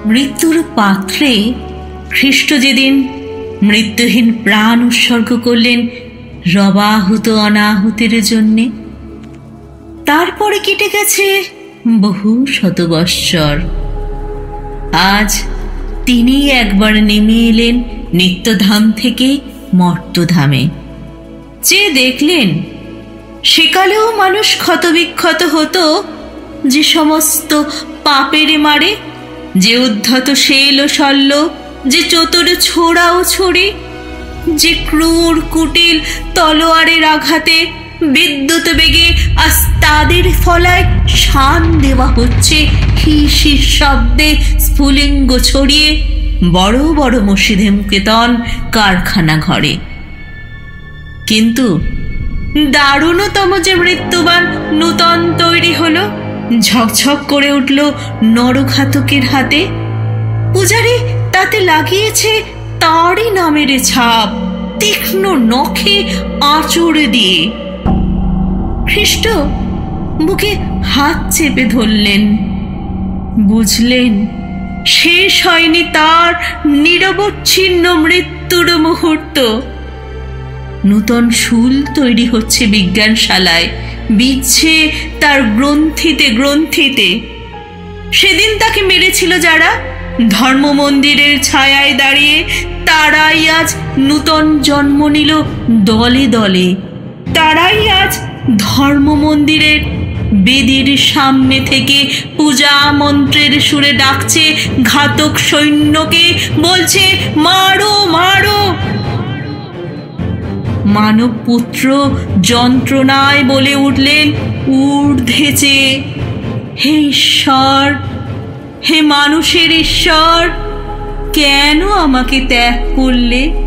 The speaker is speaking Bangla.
মৃত্যুর পাত্রে খ্রিস্ট যেদিন মৃত্যুহীন প্রাণ উৎসর্গ করলেন রবাহুত অনাহুতির জন্যে, তারপরে কেটে গেছে বহু শতবৎসর। আজ তিনি একবার নেমে এলেন নিত্যধাম থেকে মর্তধামে। যে দেখলেন সেকালেও মানুষ ক্ষতবিক্ষত হতো, যে সমস্ত পাপের মারে, যে উদ্ধত শেল ও শল্য, যে চতুর ছোড়া ও ছড়ি, যে ক্রূর কুটিল তলোয়ারের আঘাতে বিদ্যুৎ বেগে আজ তাদের ফলায় শান দেওয়া হচ্ছে হিস হিস শব্দে স্ফুলিঙ্গ ছড়িয়ে বড় বড় মসজিদে মুকেতন কারখানা ঘরে। কিন্তু দারুণতম যে মৃত্যুবান নূতন তৈরি হলো, ঝকঝক করে উঠল নরঘাতকের হাতে। পূজারি তাতে লাগিয়েছে তারই নামের ছাপ, তীক্ষ্ণ নখে আঁচড়ে দিয়ে। খ্রিস্ট বুকে হাত চেপে ধরলেন, বুঝলেন শেষ হয়নি তার নিরবচ্ছিন্ন মৃত্যুর মুহূর্ত। নূতন শুল তৈরি হচ্ছে বিজ্ঞানশালায়, বিচ্ছে তার গ্রন্থিতে গ্রন্থিতে। সেদিন তাকে মেরেছিল যারা, ধর্ম মন্দিরের ছায়ায় দাঁড়িয়ে তারাই আজ নূতন জন্ম নিল দলে দলে। তারাই আজ ধর্ম মন্দিরের বেদির সামনে থেকে পূজা মন্ত্রের সুরে ডাকছে ঘাতক সৈন্যকে, বলছে মারো মারো। মানব পুত্র যন্ত্রণায় বলে উঠলেন ঊর্ধ্বে চেয়ে, হে ঈশ্বর, হে মানুষের ঈশ্বর, কেন আমাকে ত্যাগ করলে?